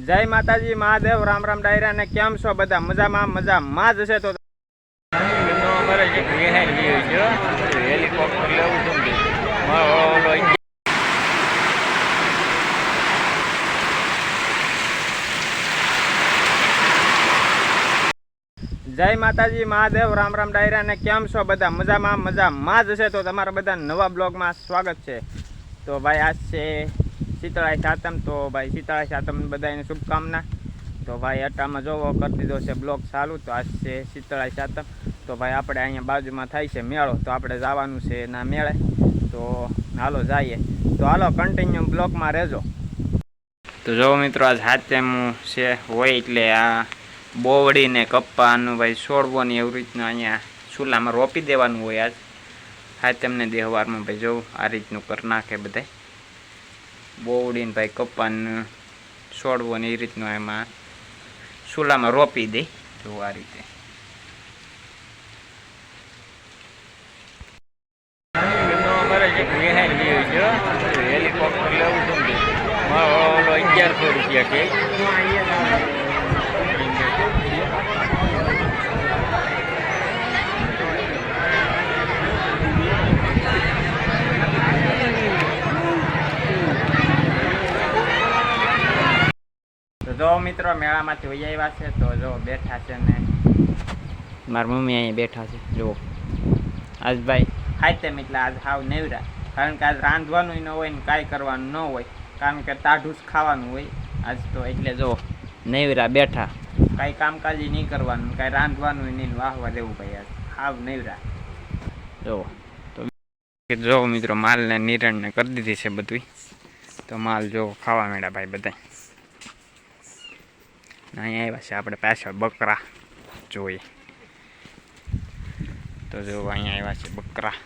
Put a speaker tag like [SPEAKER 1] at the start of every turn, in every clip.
[SPEAKER 1] જય માતાજી મહાદેવ રામ રામ ડાયરા ને કેમ છો બધા મજામાં જ હશે તો
[SPEAKER 2] અમારે જે હેલિકોપ્ટર લેવું છે
[SPEAKER 1] જય માતાજી મહાદેવ રામ રામ ડાયરા ને કેમ છો બધા મજામાં જ હશે તો તમારા બધા નવા બ્લોગમાં સ્વાગત છે। તો ભાઈ આજ છે શીતળાઈ સાતમ, તો ભાઈ શીતળાઈ સાતમ બધાને શુભકામના। તો ભાઈ અટામાં જોવો કરી દીધો છે બ્લોગ ચાલુ। તો આજ છે શીતળાઈ સાતમ, તો ભાઈ આપણે અહીંયા બાજુમાં થાય છે મેળો, તો આપણે જવાનું છે એના મેળે। તો હાલો જઈએ, તો હાલો કન્ટિન્યુ બ્લોગમાં રહેજો। તો જો મિત્રો આજ સાતમ છે હોય એટલે આ બોવડી ને કપ્પાનું ભાઈ છોડવો ને એવી રીતનું અહીંયા ચૂલામાં રોપી દેવાનું હોય। આજ સાતમને દેહવારમાં ભાઈ જો આ રીતનું કરી નાખે બધા બોવડીને ભાઈ કપ્પાનું છોડવો ને એ રીતનું એમાં ચૂલામાં રોપી દે જો આ રીતે।
[SPEAKER 2] અમારે જે હેલિકોપ્ટર લેવું છે 1100 રૂપિયા કે
[SPEAKER 1] જો મિત્રો મેળામાંથી વહી આવ્યા છે, તો જો બેઠા છે ને મારી મમ્મી અહીંયા બેઠા છે। જો આજ ભાઈ સાતમ એટલે આજ હાવ નેવરા, કારણ કે આજ રાંધવાનું ન હોય ને કાંઈ કરવાનું ન હોય, કારણ કે તાઢું જ ખાવાનું હોય આજ તો। એટલે જો નેવરા બેઠા, કાંઈ કામકાજી નહીં કરવાનું, કાંઈ રાંધવાનું નહીં, વાહવા દેવું ભાઈ આજ હાવ નેવરા। જો તો જો મિત્રો માલને નિરણને કરી દીધી છે બધું, તો માલ જો ખાવા માંડ્યા ભાઈ બધા। અહીંયા આવ્યા છે આપણે પાછળ બકરા જોઈએ, તો જો અહીંયા આવ્યા છે બકરા,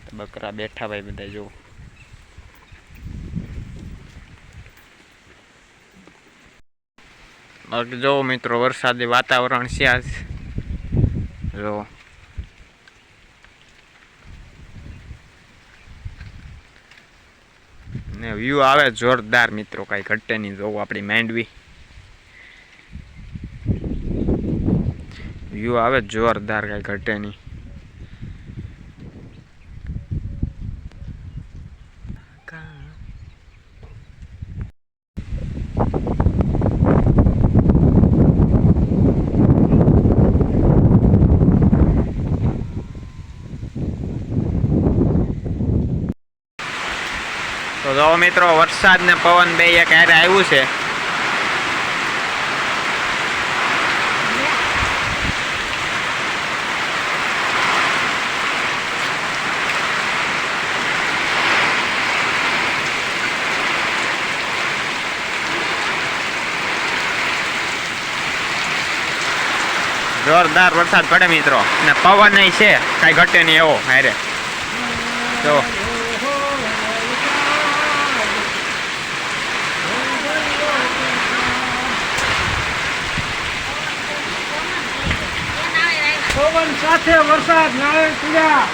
[SPEAKER 1] તો બકરા બેઠા ભાઈ બધા જો। બાકી જો મિત્રો વરસાદી વાતાવરણ છે આજ જો, ને વ્યૂ આવે જોરદાર મિત્રો, કાંઈ ઘટે નહીં। જોવું આપણી માંડવી વ્યૂ આવે જોરદાર, કાંઈ ઘટે નહીં। તો જો મિત્રો વરસાદ ને પવન બે એક હારે આવ્યું છે। જોરદાર વરસાદ પડે મિત્રો, ને પવન છે કાંઈ ઘટે નહીં એવો હારે જો।
[SPEAKER 2] પવન સાથે વરસાદ નાળે પૂજા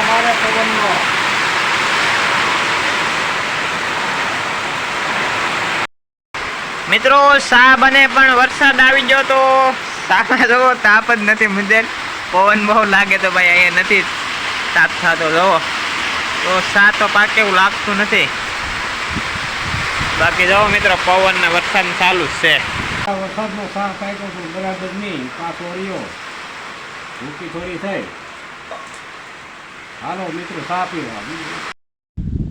[SPEAKER 2] મારે પવનનો
[SPEAKER 1] મિત્રો સા બને પણ વરસાદ આવી ગયો તો સામાં જોવો તાપ જ નથી મુદ્દે, પવન બહુ લાગે તો ભાઈ અહીંયા નથી તાપ થતો જોવો, તો સા તો પાકે એવું લાગતું નથી। બાકી જોવો મિત્રો પવન ને વરસાદ ચાલુ જ છે।
[SPEAKER 2] વરસાદનો સાહ પાક્યો પણ બરાબર નહીં, પાછો રહ્યો ભૂકી થોડી થઈ। હાલો મિત્રો સા પીવા।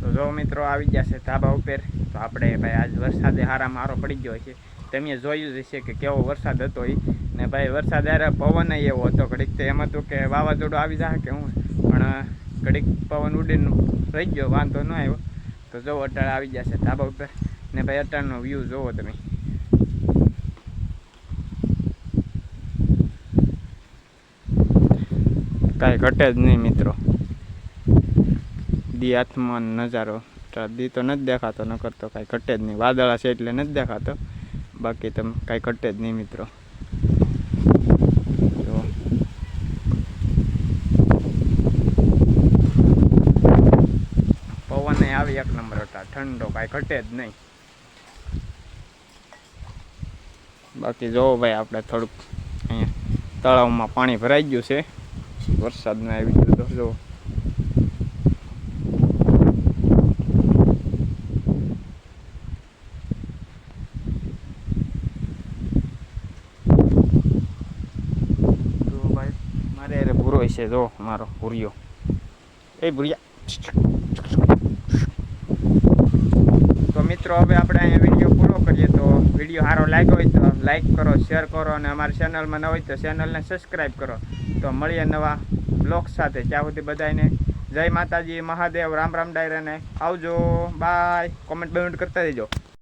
[SPEAKER 1] તો જો મિત્રો આવી ગયા છે ધાબા ઉપર, તો આપણે ભાઈ આજ વરસાદે હારા મારો પડી ગયો છે। તમે જોયું જ હશે કે કેવો વરસાદ હતો એ, ને ભાઈ વરસાદ યારે પવન એવો હતો, ઘડીક તો એમ હતું કે વાવાઝોડું આવી જાય કે હું, પણ ઘડીક પવન ઉડીને રહી ગયો, વાંધો ન આવ્યો। તો જો અટાળ આવી જશે ધાબા ઉપર ને ભાઈ અટાળનો વ્યૂ જોવો તમે. કાંઈ ઘટે જ નહીં મિત્રો. દી હાથમાં નજારો દી તો નથી દેખાતો, ન કરતો કાંઈ ઘટે જ નહીં. વાદળા છે એટલે નથી દેખાતો, બાકી તમે કાંઈ ઘટે જ નહીં મિત્રો. જો પવન આવી એક નંબર હતા, ઠંડો, કાંઈ ઘટે જ નહીં. બાકી જોવો ભાઈ આપણે થોડુંક અહીંયા તળાવમાં પાણી ભરાઈ ગયું છે, વરસાદનું આવી ગયું તો જો. મારે અરે ભૂરો છે જો, મારો ભૂરિયો. એ ભૂરિયા. તો મિત્રો હવે આપણે અહીંયા વિડીયો પૂરો કરીએ. તો વિડીયો સારો લાગ્યો હોય તો લાઈક કરો, શેર કરો, અને અમારી ચેનલમાં ન હોય તો ચેનલને સબસ્ક્રાઈબ કરો. તો મળીએ નવા બ્લોગ સાથે. ત્યાં સુધી બધાને જય માતાજી, મહાદેવ, રામ રામ ડાયરાને આવજો, બાય. કોમેન્ટ કરતા દેજો.